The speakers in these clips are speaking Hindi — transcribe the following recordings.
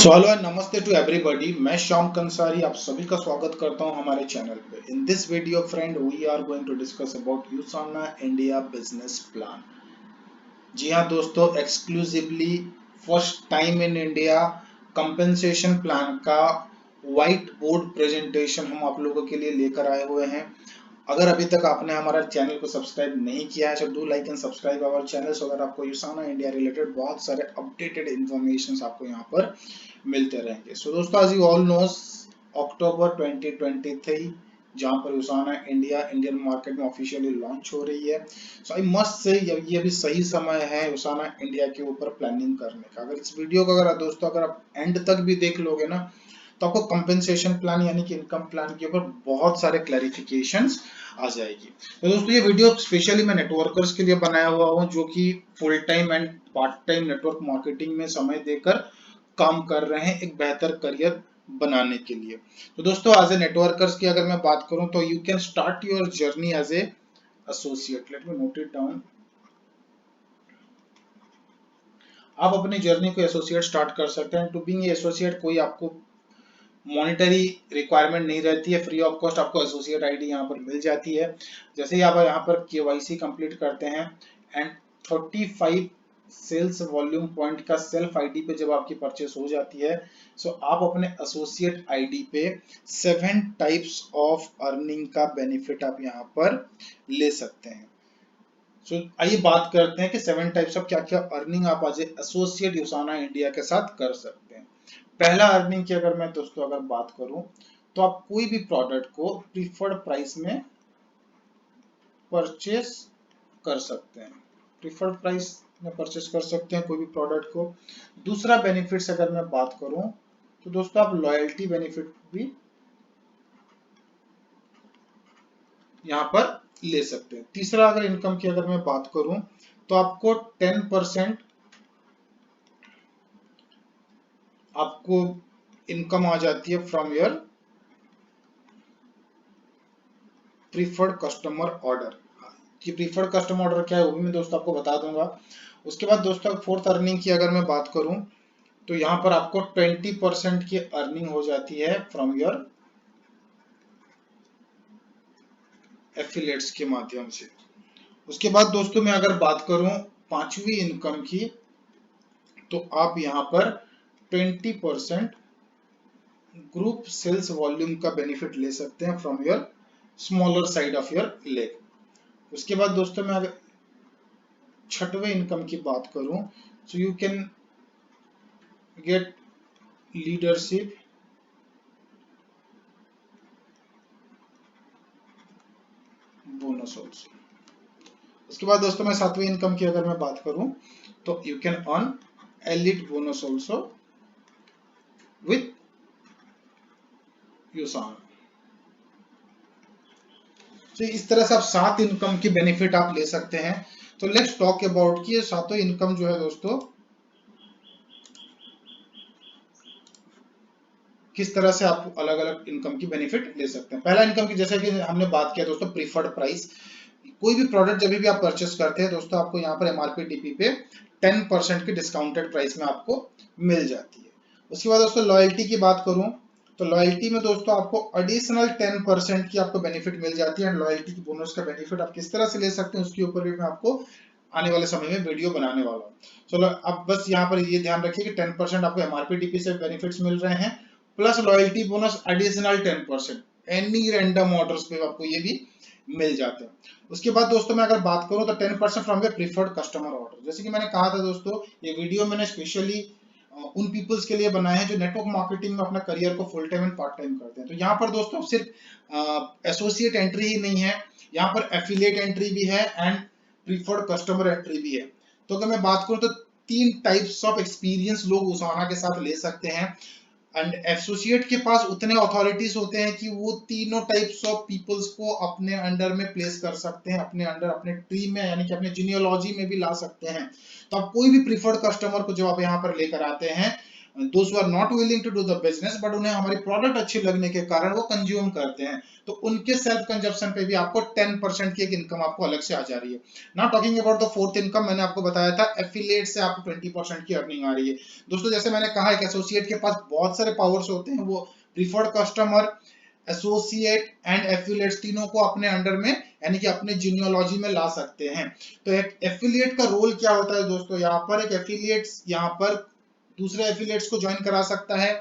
सो हेलो एंड नमस्ते टू एवरीबॉडी। मैं श्याम कंसारी आप सभी का स्वागत करता हूं हमारे चैनल पे। In this video friend we are going to discuss about USANA India business plan. जी हाँ दोस्तों, exclusively first time in India compensation plan का व्हाइट बोर्ड प्रेजेंटेशन हम आप लोगों के लिए लेकर आए हुए हैं। अगर अभी तक आपने हमारा चैनल को सब्सक्राइब नहीं किया है तो do like and subscribe our channel so that आपको यूसाना इंडिया रिलेटेड बहुत सारे अपडेटेड इंफॉर्मेशन आपको यहाँ पर मिलते रहेंगे। सो दोस्तों, as you all knows, अक्टूबर 2023 जहां पर यूसाना इंडिया इंडियन मार्केट में ऑफिशियली लॉन्च हो रही है। सो आई मस्ट से ये भी सही समय है यूसाना इंडिया के ऊपर प्लानिंग करने का। अगर इस वीडियो को अगर दोस्तों अगर आप एंड तक भी देख लोगे ना तो आपको कंपेंसेशन प्लान यानी कि इनकम प्लान के ऊपर बहुत सारे क्लैरिफिकेशंस आ जाएगी। तो दोस्तों ये वीडियो स्पेशली मैं नेटवर्कर्स के लिए बनाया हुआ हूँ जो कि full time and part time network marketing में समय देकर काम कर रहे हैं एक बेहतर करियर बनाने के लिए। तो दोस्तों एज ए नेटवर्कर्स की अगर मैं बात करूं तो you can start your journey as a associate. Let me note it down. आप अपनी जर्नी को एसोसिएट स्टार्ट कर सकते हैं। टू बीइंग एसोसिएट कोई आपको मॉनिटरी रिक्वायरमेंट नहीं रहती है, फ्री ऑफ कॉस्ट आपको एसोसिएट आईडी यहाँ पर मिल जाती है। जैसे ही आप यहाँ पर केवाईसी कंप्लीट करते हैं एंड 35 सेल्स वॉल्यूम पॉइंट का सेल्फ आईडी पे जब आपकी परचेस हो जाती है सो आप अपने एसोसिएट आईडी पे 7 टाइप्स ऑफ अर्निंग का बेनिफिट आप यहाँ पर ले सकते हैं। सो आइए बात करते हैं कि 7 टाइप्स ऑफ क्या क्या अर्निंग आप एज एसोसिएट यूसाना इंडिया के साथ कर सकते हैं। पहला अर्निंग की अगर मैं दोस्तों अगर बात करूं तो आप कोई भी प्रोडक्ट को प्रीफर्ड प्राइस में परचेस कर सकते हैं। प्रीफर्ड प्राइस में परचेस कर सकते हैं कोई भी प्रोडक्ट को। दूसरा बेनिफिट्स अगर मैं बात करूं तो दोस्तों आप लॉयल्टी बेनिफिट भी यहाँ पर ले सकते हैं। तीसरा अगर इनकम की अगर मैं बात करूं तो आपको 10% आपको इनकम आ जाती है from your preferred customer order. कि प्रीफर्ड कस्टमर ऑर्डर क्या है वो भी मैं दोस्तों आपको बता दूंगा। उसके बाद दोस्तों फोर्थ अर्निंग की अगर मैं बात करूं तो यहाँ पर आपको 20% की अर्निंग हो जाती है फ्रॉम योर एफिलिएट्स के माध्यम से। उसके बाद दोस्तों मैं अगर बात करूं पांचवी इनकम की तो आप यहाँ पर 20% ग्रुप सेल्स वॉल्यूम का बेनिफिट ले सकते हैं from your smaller side of your leg. उसके बाद दोस्तों मैं अगर छठवें इनकम की बात करूं so you can get leadership bonus also. उसके बाद दोस्तों मैं सातवें इनकम की अगर मैं बात करूं तो you can earn elite bonus also with USANA. तो इस तरह से आप 7 इनकम की बेनिफिट आप ले सकते हैं। तो लेट्स टॉक अबाउट कि ये सातों इनकम जो है दोस्तों किस तरह से आप अलग अलग इनकम की बेनिफिट ले सकते हैं। पहला इनकम की जैसे कि हमने बात किया दोस्तों प्रीफर्ड प्राइस। कोई भी प्रोडक्ट जब भी आप परचेस करते हैं दोस्तों आपको यहाँ पर एमआरपी डीपी पे 10% की डिस्काउंटेड प्राइस में आपको मिल जाती है। उसके बाद दोस्तों लॉयल्टी की बात करूं तो लॉयल्टी में दोस्तों आपको एडिशनल 10% की आपको बेनिफिट मिल जाती है। एंड लॉयल्टी की बोनस का बेनिफिट आप किस तरह से ले सकते हैं उसके ऊपर भी मैं आपको आने वाले समय में वीडियो बनाने वाला हूँ। चलो अब बस यहाँ पर ये ध्यान रखिए कि 10% आपको एमआरपी डीपी से बेनिफिट्स मिल रहे हैं plus loyalty bonus additional 10% any random orders पे आपको ये भी मिल जाते हैं। उसके बाद दोस्तों मैं अगर बात करूं तो 10% from your preferred customer order. जैसे कि मैंने कहा था दोस्तों ये वीडियो मैंने स्पेशली उन पीपल्स के लिए बनाए हैं जो नेटवर्क मार्केटिंग में अपना करियर को full time and part time करते हैं। तो यहाँ पर दोस्तों सिर्फ एसोसिएट एंट्री ही नहीं है, यहाँ पर एफिलिएट एंट्री भी है एंड प्रीफर्ड कस्टमर एंट्री भी है। तो अगर मैं बात करूं तो 3 टाइप्स ऑफ एक्सपीरियंस लोग यूसाना के साथ ले सकते हैं। एंड एसोसिएट के पास उतने अथॉरिटीज होते हैं कि वो तीनों टाइप्स ऑफ पीपल्स को अपने अंडर में प्लेस कर सकते हैं, अपने अंडर अपने ट्री में यानी कि अपने जीनियोलॉजी में भी ला सकते हैं। तो आप कोई भी प्रीफर्ड कस्टमर को जब आप यहाँ पर लेकर आते हैं दोस्त are not willing to do the business, but उन्हें हमारी प्रोडक्ट अच्छी लगने के कारण वो कंज्यूम करते हैं, तो उनके सेल्फ कंजप्शन पे भी आपको 10% की एक इनकम आपको अलग से आ जा रही है। Now talking about the fourth income, मैंने आपको बताया था एफिलिएट से आपको 20% की अर्निंग आ रही है। दोस्तों जैसे मैंने कहा एक एसोसिएट के पास बहुत सारे पावर्स होते हैं, वो preferred customer, associate and affiliates तीनों को अपने अंडर में यानी कि अपने जीनियोलॉजी में ला सकते हैं। तो एक एफिलिएट का रोल क्या होता है दोस्तों, यहाँ पर एक एफिलिएट्स यहाँ पर दूसरे एफिलिएट्स को ज्वाइन करा सकता है,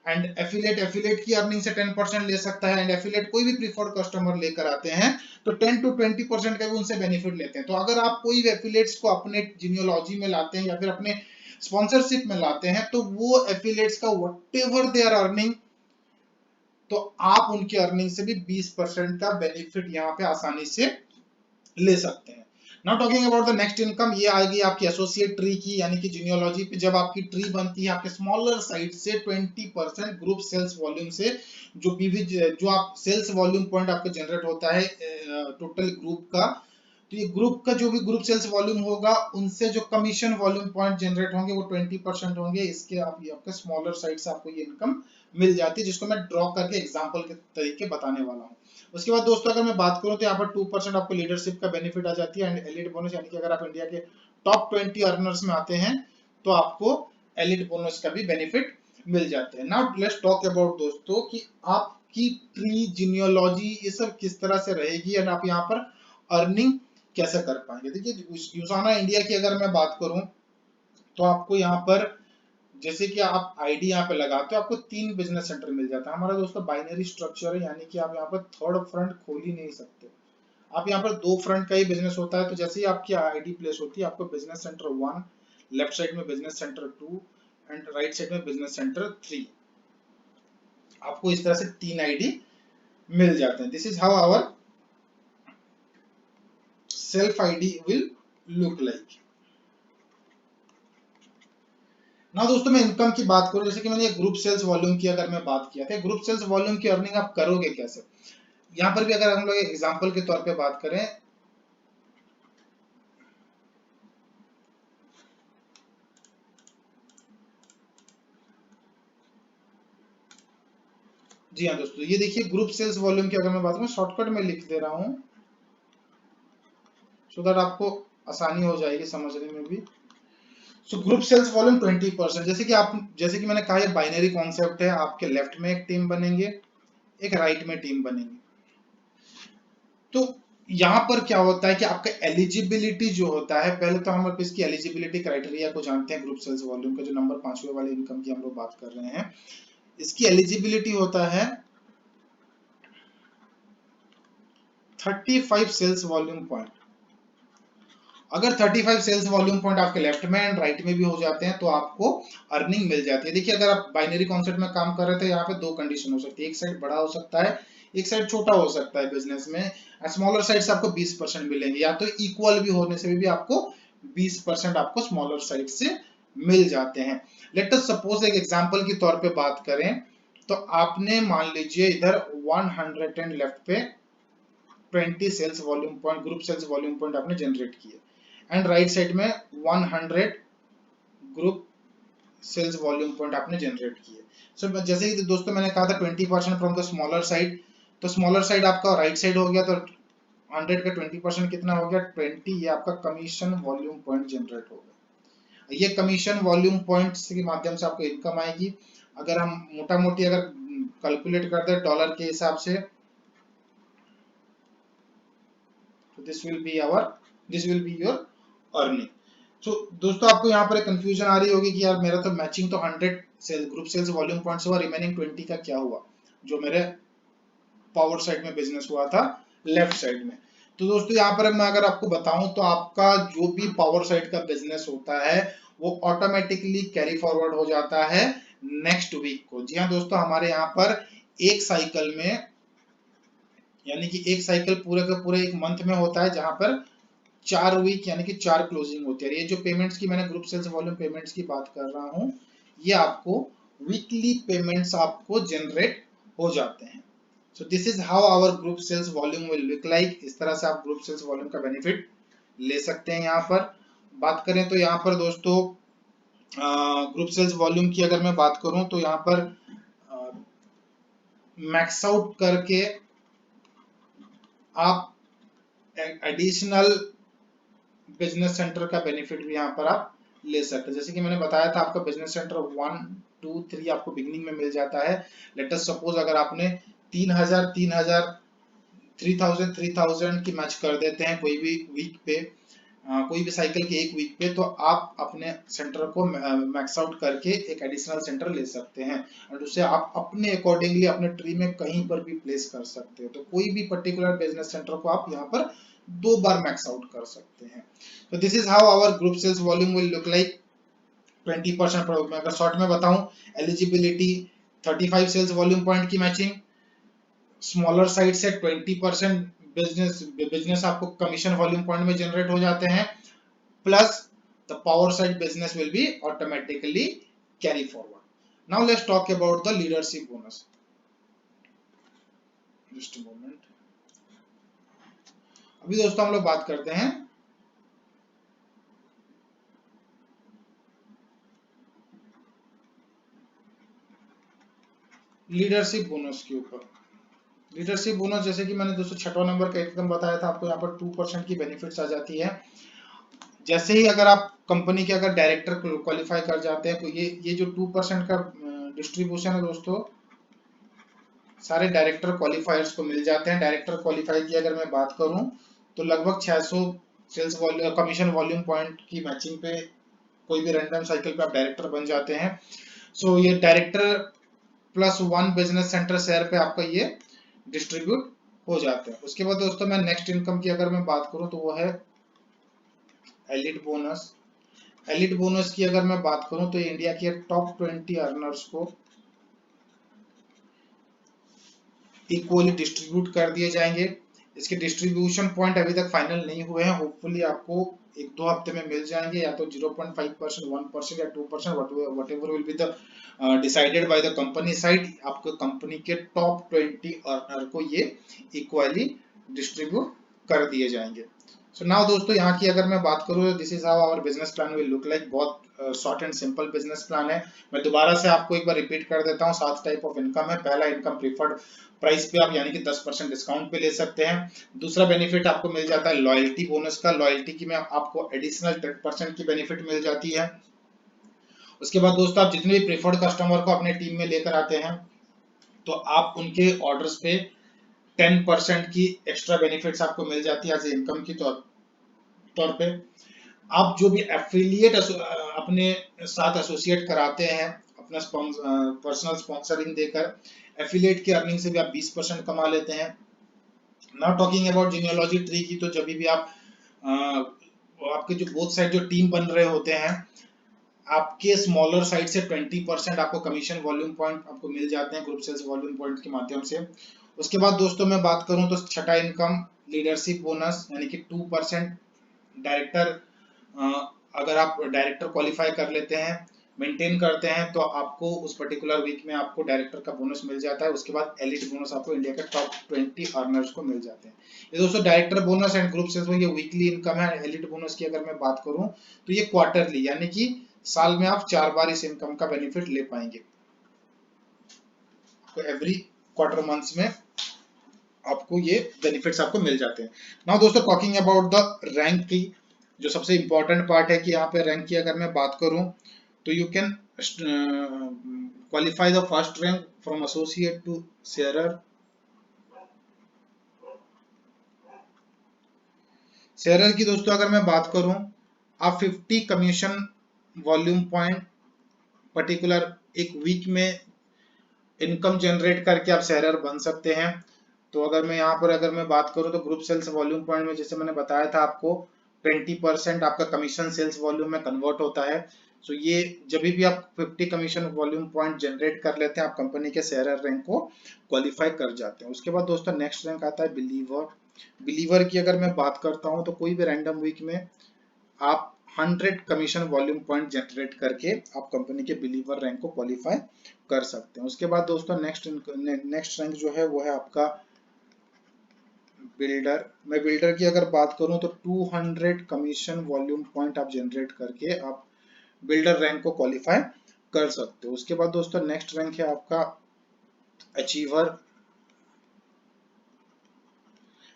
एंड एफिलिएट की अर्निंग से 10% ले सकता है, एंड एफिलिएट कोई भी प्रीफर्ड कस्टमर लेकर आते हैं तो 10 to 20% का भी उनसे बेनिफिट लेते हैं। तो अगर आप कोई एफिलिएट्स को अपने जीनियोलॉजी में लाते हैं या फिर अपने स्पॉन्सरशिप में लाते हैं, तो वो एफिलिएट्स का व्हाटएवर दे आर अर्निंग, तो आप उनकी अर्निंग से भी 20% का बेनिफिट यहाँ पे आसानी से ले सकते हैं। Now talking about the next income, ये आएगी आपकी एसोसिएट ट्री की, यानी कि जीनियोलॉजी पे जब आपकी ट्री बनती है आपके स्मॉलर साइड से 20% ग्रुप सेल्स वॉल्यूम से, जो पीवी जो आप सेल्स वॉल्यूम पॉइंट आपका जनरेट होता है टोटल ग्रुप का, तो ये ग्रुप का जो भी ग्रुप सेल्स वॉल्यूम होगा उनसे जो कमीशन वॉल्यूम पॉइंट जनरेट होंगे वो 20% होंगे। इसके आप ये आपका स्मॉलर साइड से आपको ये इनकम मिल जाती है, जिसको मैं ड्रॉ करके एग्जांपल के तरीके बताने वाला हूँ। उसके बाद दोस्तों अगर मैं बात करूं तो यहाँ पर 2% आपको लीडरशिप का बेनिफिट आ जाती है, एंड एलिट बोनस, यानी कि अगर आप इंडिया के टॉप 20 अर्नर्स में आते हैं तो आपको एलिट बोनस का भी बेनिफिट मिल जाते हैं। नाउ लेट्स टॉक अबाउट दोस्तों कि आपकी ट्री जीनियोलॉजी ये सब किस तरह से रहेगी एंड आप यहाँ पर अर्निंग कैसे कर पाएंगे। देखिए यूसाना इंडिया की अगर मैं बात करूं तो आपको यहाँ पर जैसे कि आप आईडी यहाँ पे लगाते हो आपको 3 बिजनेस सेंटर मिल जाता है। हमारा दोस्तों बाइनरी स्ट्रक्चर है, यानी कि आप यहाँ पर थर्ड फ्रंट खोल ही नहीं सकते, आप यहाँ पर 2 फ्रंट का ही बिजनेस होता है। तो जैसे ही आपकी आईडी प्लेस होती है आपको बिजनेस सेंटर 1, लेफ्ट साइड में business centre 2 and right side में बिजनेस सेंटर 3, आपको इस तरह से 3 आईडी मिल जाते हैं। This is how our self ID will look like. ना दोस्तों मैं इनकम की बात करूं, जैसे कि मैंने ग्रुप सेल्स वॉल्यूम की अगर मैं बात किया था, ग्रुप सेल्स वॉल्यूम की अर्निंग आप करोगे कैसे, यहाँ पर भी अगर हम लोग एग्जांपल के तौर पे बात करें, जी हाँ दोस्तों ये देखिए ग्रुप सेल्स वॉल्यूम की अगर मैं बात करूं, शॉर्टकट में लिख दे रहा हूं सो दैट आपको आसानी हो जाएगी समझने में भी। सो ग्रुप सेल्स वॉल्यूम 20%, जैसे कि मैंने कहा ये बाइनरी कॉन्सेप्ट है, आपके लेफ्ट में एक टीम बनेंगे, एक राइट में टीम बनेंगे। तो यहाँ पर क्या होता है कि आपका एलिजिबिलिटी जो होता है, पहले तो हम इसकी एलिजिबिलिटी क्राइटेरिया को जानते हैं। ग्रुप सेल्स वॉल्यूम का जो नंबर 5वें वाले इनकम की हम लोग बात कर रहे हैं, इसकी एलिजिबिलिटी होता है 35 सेल्स वॉल्यूम पॉइंट। अगर 35 सेल्स वॉल्यूम पॉइंट आपके लेफ्ट में एंड राइट में भी हो जाते हैं तो आपको अर्निंग मिल जाती है। देखिए अगर आप बाइनरी कॉन्सेप्ट में काम कर रहे थे, यहाँ पे 2 कंडीशन हो सकती है, एक साइड बड़ा हो सकता है, एक साइड छोटा हो सकता है बिजनेस में। स्मॉलर साइड से आपको 20% मिलेंगे, या तो इक्वल भी होने से भी आपको 20% आपको स्मॉलर साइड से मिल जाते हैं। लेट अस सपोज एक एग्जांपल के तौर पे बात करें, तो आपने मान लीजिए इधर 110 लेफ्ट पे 20 sales volume point, group sales volume point आपने जनरेट किए, एंड राइट साइड में 100 ग्रुप सेल्स वॉल्यूम पॉइंट आपने जनरेट किए। सो जैसे ही दोस्तों मैंने कहा था 20% फ्रॉम द स्मॉलर साइड, तो स्मॉलर साइड आपका राइट साइड हो गया, तो 100 का 20% कितना हो गया 20, ये आपका कमीशन वॉल्यूम पॉइंट जनरेट हो गया। ये कमीशन वॉल्यूम पॉइंट्स के माध्यम से आपको इनकम आएगी। अगर हम मोटा मोटी अगर कैलकुलेट करते हैं डॉलर के हिसाब से, तो this will be your earning. So दोस्तों आपको यहाँ पर एक कंफ्यूजन आ रही होगी कि यार मेरा तो मैचिंग तो 100 sale group sales volume points हुआ, रिमेनिंग 20 का क्या हुआ जो मेरे पावर साइड में बिजनेस हुआ था लेफ्ट साइड में। तो दोस्तों यहाँ पर मैं अगर आपको बताऊं तो आपका जो भी पावर साइड का बिजनेस होता है वो ऑटोमेटिकली कैरी फॉरवर्ड हो जाता है नेक्स्ट वीक को। जी हाँ दोस्तों, हमारे यहाँ पर एक साइकिल में, यानी कि एक साइकिल पूरे का पूरे एक मंथ में होता है, जहां पर 4 वीक यानी कि 4 क्लोजिंग होती है। ये जो पेमेंट्स की मैंने ग्रुप सेल्स वॉल्यूम पेमेंट्स की बात कर रहा हूँ, ये आपको वीकली पेमेंट्स आपको जनरेट हो जाते हैं। So this is how our group sales volume will look like. इस तरह से आप ग्रुप सेल्स वॉल्यूम का बेनिफिट ले सकते हैं। यहाँ पर बात करें तो यहाँ पर दोस्तों ग्रुप सेल्स वॉल्यूम की अगर मैं बात करूं तो यहाँ पर मैक्स आउट करके आप एडिशनल बिजनेस सेंटर का बेनिफिट भी यहाँ पर आप ले सकते हैं। जैसे कि मैंने बताया था आपका बिजनेस सेंटर 1 2 3 आपको बिगनिंग में मिल जाता है। लेट अस सपोज अगर आपने 3000 3000 3000 की मैच कर देते हैं कोई भी वीक पे, कोई भी साइकिल के एक वीक पे, तो आप अपने सेंटर को मैक्स आउट करके एक एडिशनल सेंटर ले सकते हैं और उसे आप अपने अकॉर्डिंगली अपने ट्री में कहीं पर भी प्लेस कर सकते हो। तो कोई भी पर्टिकुलर बिजनेस सेंटर को आप यहाँ पर 2 बार मैक्स आउट कर सकते हैं। तो this is how our group sales volume will look like 20%। अगर शॉर्ट में बताऊं, एलिजिबिलिटी 35 सेल्स वॉल्यूम पॉइंट की मैचिंग, स्मॉलर साइड से 20% बिजनेस आपको कमीशन वॉल्यूम पॉइंट में जनरेट हो जाते हैं, plus the power side business will be automatically carry forward. Now let's talk about the leadership bonus. Just a moment. अभी दोस्तों हम लोग बात करते हैं लीडरशिप बोनस के ऊपर। लीडरशिप बोनस जैसे कि मैंने दोस्तों 6वां नंबर का इनकम बताया था आपको, यहाँ पर 2% की बेनिफिट्स आ जाती है। जैसे ही अगर आप कंपनी के अगर डायरेक्टर क्वालिफाई कर जाते हैं तो ये जो 2% का डिस्ट्रीब्यूशन है दोस्तों, सारे डायरेक्टर क्वालिफायर्स को मिल जाते हैं। डायरेक्टर क्वालिफाई की अगर मैं बात करूं तो लगभग 600 सेल्स कमीशन वॉल्यूम पॉइंट की मैचिंग पे कोई भी रैंडम साइकिल पे आप डायरेक्टर बन जाते हैं। सो ये director plus 1 business centre share पे आपका ये डिस्ट्रीब्यूट हो जाते हैं। उसके बाद दोस्तों मैं नेक्स्ट इनकम की अगर मैं बात करूं तो वो है एलिट बोनस। एलिट बोनस की अगर मैं बात करूं तो इंडिया के टॉप 20 अर्नर्स को इक्वली डिस्ट्रीब्यूट कर दिए जाएंगे। इसके डिस्ट्रीब्यूशन पॉइंट अभी तक फाइनल नहीं हुए हैं, होपफुली आपको 1-2 हफ्ते में मिल जाएंगे, या तो 0.5%, 1% या 2%, whatever will be the decided by the company side। आपको कंपनी के टॉप 20 अर्नर को ये इक्वली डिस्ट्रीब्यूट कर दिए जाएंगे। सो नाउ दोस्तों यहाँ की अगर मैं बात करूँ, this is how our business plan will look like. बहुत short and simple business plan है। मैं दोबारा से आपको एक बार रिपीट कर देता हूँ। 7 टाइप ऑफ इनकम है। पहला इनकम प्रीफर्ड प्राइस पे आप यानी कि 10% डिस्काउंट पे ले सकते हैं। दूसरा बेनिफिट आपको मिल जाता है लॉयल्टी बोनस का। लॉयल्टी की में आपको एडिशनल 10% की बेनिफिट मिल जाती है। उसके बाद दोस्तों आप जितने भी प्रीफर्ड कस्टमर को अपने टीम में लेकर आते हैं तो आप उनके ऑर्डर्स पे 10% की एक्स्ट्रा बेनिफिट्स आपको मिल जाती है एज इनकम की तौर पे। आप जो भी एफिलिएट अपने साथ एसोसिएट कराते हैं अपना पर्सनल स्पॉन्सरिंग देकर, एफिलिएट की अर्निंग से भी आप 20% कमा लेते हैं। Not talking about genealogy tree की, तो जब भी आप आपके जो बोथ साइड जो टीम बन रहे होते हैं, आपके स्मॉलर साइड से 20% आपको कमीशन वॉल्यूम पॉइंट आपको मिल जाते हैं ग्रुप सेल्स वॉल्यूम पॉइंट के माध्यम से। उसके बाद दोस्तों मैं बात करूं तो छठा इनकम लीडरशिप बोनस यानी कि 2%। डायरेक्टर अगर आप डायरेक्टर क्वालिफाई कर लेते हैं, मेंटेन करते हैं, तो आपको उस पर्टिकुलर वीक में आपको डायरेक्टर का बोनस मिल जाता है। उसके बाद एलिट बोनस आपको इंडिया के टॉप 20 अर्नर्स को मिल जाते हैं। ये दोस्तों director bonus and group sales में ये वीकली इनकम है। एलिट बोनस की अगर मैं बात करूं तो ये क्वार्टरली यानी कि साल में आप 4 बार इस इनकम का बेनिफिट ले पाएंगे। तो एवरी क्वार्टर मंथ्स में आपको ये बेनिफिट्स आपको मिल जाते हैं। नाउ दोस्तों टॉकिंग अबाउट द रैंक की, जो सबसे इंपॉर्टेंट पार्ट है कि यहाँ पे रैंक की अगर मैं बात करूं तो you can qualify the first rank from associate to sharer. Sharer की दोस्तों अगर मैं बात करूं, आप 50 कमीशन वॉल्यूम पॉइंट पर्टिकुलर एक वीक में इनकम जनरेट करके आप शेयरर बन सकते हैं। तो अगर मैं यहाँ पर अगर मैं बात करूँ तो ग्रुप सेल्स वॉल्यूम पॉइंट में जैसे मैंने बताया था आपको 20% आपका कमीशन सेल्स वॉल्यूम में कन्वर्ट होता है। सो ये जब भी आप 50 कमीशन वॉल्यूम पॉइंट जनरेट कर लेते हैं, आप कंपनी के शेयरर रैंक को क्वालिफाई कर जाते हैं। उसके बाद दोस्तों नेक्स्ट रैंक आता है बिलीवर। बिलीवर की अगर मैं बात करता हूँ तो कोई भी रैंडम वीक में आप 100 कमीशन वॉल्यूम पॉइंट जनरेट करके आप कंपनी के बिलीवर रैंक को क्वालिफाई कर सकते हैं। उसके बाद दोस्तों नेक्स्ट रैंक जो है वो है आपका बिल्डर। मैं बिल्डर की अगर बात करूं तो 200 कमीशन वॉल्यूम पॉइंट आप जनरेट करके आप बिल्डर रैंक को क्वालिफाई कर सकते हो। उसके बाद दोस्तों नेक्स्ट रैंक है आपका अचीवर।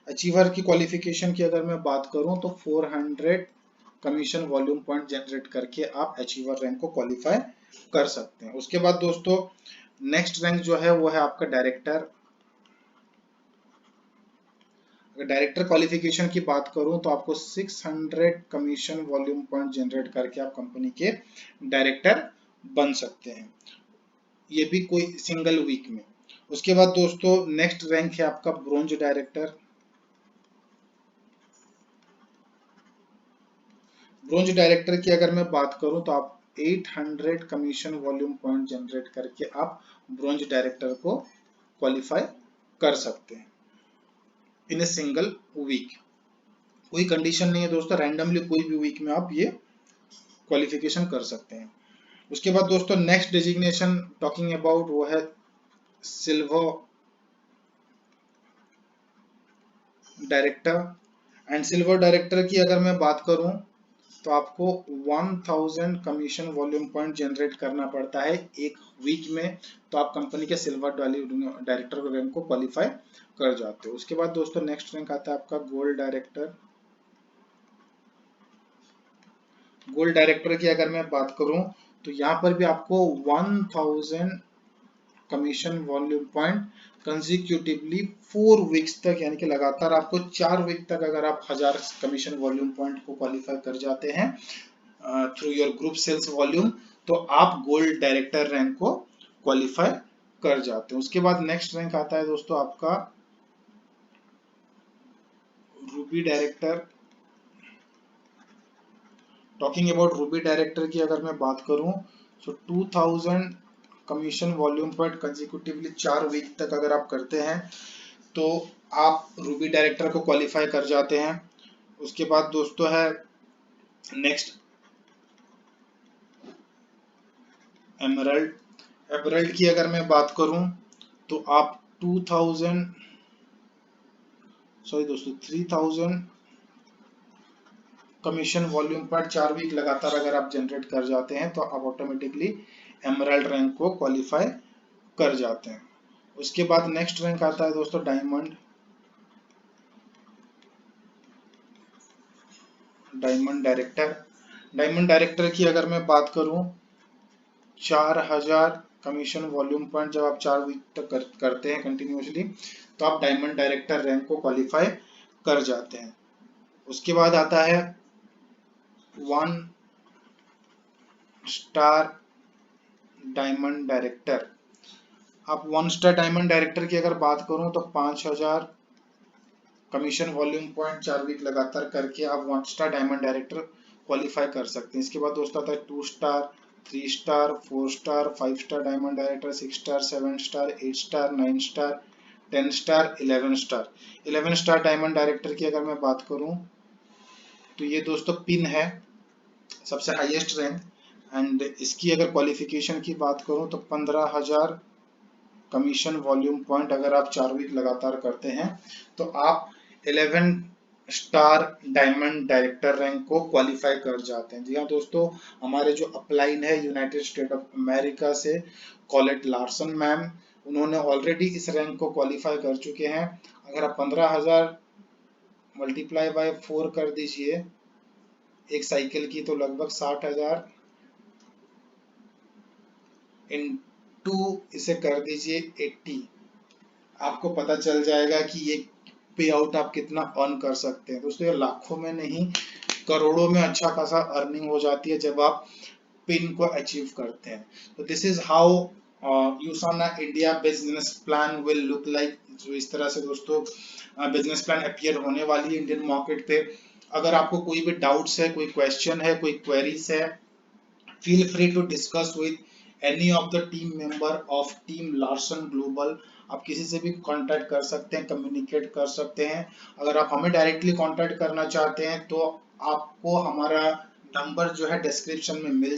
अचीवर की क्वालिफिकेशन की अगर मैं बात करूं तो 400 कमीशन वॉल्यूम पॉइंट जनरेट करके आप अचीवर रैंक को क्वालिफाई कर सकते हैं। उसके बाद दोस्तों नेक्स्ट रैंक जो है वो है आपका डायरेक्टर। अगर डायरेक्टर क्वालिफिकेशन की बात करूं तो आपको 600 कमीशन वॉल्यूम पॉइंट जनरेट करके आप कंपनी के डायरेक्टर बन सकते हैं, ये भी कोई सिंगल वीक में। उसके बाद दोस्तों नेक्स्ट रैंक है आपका ब्रोंज डायरेक्टर। ब्रोंज डायरेक्टर की अगर मैं बात करूं तो आप 800 कमीशन वॉल्यूम पॉइंट जनरेट करके आप ब्रोंज डायरेक्टर को क्वालिफाई कर सकते हैं इन ए सिंगल वीक। कोई कंडीशन नहीं है दोस्तों, रैंडमली कोई भी वीक में आप ये क्वालिफिकेशन कर सकते हैं। उसके बाद दोस्तों नेक्स्ट डेजिग्नेशन टॉकिंग अबाउट वो है silver director. And silver director की अगर मैं बात करूं तो आपको 1000 कमीशन वॉल्यूम पॉइंट जनरेट करना पड़ता है एक वीक में, तो आप कंपनी के सिल्वर डायरेक्टर रैंक को क्वालिफाई कर जाते हो। उसके बाद दोस्तों नेक्स्ट रैंक आता है आपका गोल्ड डायरेक्टर। गोल्ड डायरेक्टर की अगर मैं बात करूं तो यहाँ पर भी आपको 1000 commission volume point consecutively 4 weeks तक, यानी कि लगातार आपको 4 वीक तक अगर आप 1000 कमीशन वॉल्यूम पॉइंट को क्वालिफाई कर जाते हैं through your group sales volume, तो आप गोल्ड डायरेक्टर रैंक को क्वालिफाई कर जाते हैं। उसके बाद नेक्स्ट रैंक आता है दोस्तों आपका ruby director. Talking about ruby director की अगर मैं बात करूं तो 2000 commission volume point consecutively 4 week तक अगर आप करते हैं तो आप रूबी डायरेक्टर को क्वालिफाई कर जाते हैं। उसके बाद दोस्तों है नेक्स्ट एमरल्ड। एमरल्ड की अगर मैं बात करूं तो आप 3000 कमीशन वॉल्यूम पर 4 वीक लगातार अगर आप जनरेट कर जाते हैं तो आप ऑटोमेटिकली एमरल्ड रैंक को क्वालिफाई कर जाते हैं। उसके बाद नेक्स्ट रैंक आता है दोस्तों diamond. Diamond director. Diamond director की अगर मैं बात करूं 4000 कमीशन वॉल्यूम पॉइंट जब आप 4 वीक तक करते हैं कंटिन्यूसली तो आप डायमंड डायरेक्टर रैंक को क्वालिफाई कर जाते हैं। उसके बाद आता है 1 स्टार डायमंड डायरेक्टर। आप 1 स्टार डायमंड डायरेक्टर की अगर बात करूं तो 5000 कमीशन वॉल्यूम पॉइंट 4 वीक लगातार करके आप 1 स्टार डायमंड डायरेक्टर क्वालिफाई कर सकते हैं। इसके बाद दोस्तों आता है 2 star, 3 star, 4 star, 5 star diamond director, 6 star, 7 star, 8 star, 9 star, 10 star, 11 star. 11 star diamond director की अगर मैं बात करूं तो ये दोस्तों पिन है, सबसे हाईएस्ट रैंक। एंड इसकी अगर क्वालिफिकेशन की बात करूं तो 15000 कमीशन वॉल्यूम पॉइंट अगर आप 4 वीक लगातार करते हैं तो आप 11 स्टार डायमंड डायरेक्टर रैंक को क्वालिफाई कर जाते हैं। जी हाँ दोस्तों, हमारे जो अपलाइन है यूनाइटेड स्टेट ऑफ अमेरिका से कॉलेट लार्सन मैम, उन्होंने ऑलरेडी इस रैंक को क्वालिफाई कर चुके हैं। अगर आप 15000 मल्टीप्लाई बाय 4 कर दीजिए एक साइकिल की तो लगभग 60,000 इनटू इसे कर दीजिए 80, आपको पता चल जाएगा कि ये पे आउट आप कितना अर्न कर सकते हैं। दोस्तों ये लाखों में नहीं करोड़ों में अच्छा खासा अर्निंग हो जाती है जब आप पिन को अचीव करते हैं। तो this is how यूसाना India business plan will look like. जो इस तरह से दोस्तों बिजनेस प्लान अपीयर होने वाली है इंडियन मार्केट पे। अगर आपको कोई भी डाउट्स है, कोई क्वेश्चन है, कोई क्वेरीज है, feel free to discuss with any of the team member of team Larsen Global। आप किसी से भी कांटेक्ट कर सकते हैं, कम्युनिकेट कर सकते हैं। अगर आप हमें डायरेक्टली कांटेक्ट करना चाहते हैं तो आपको हमारा नंबर जो है डिस्क्रिप्शन में मिल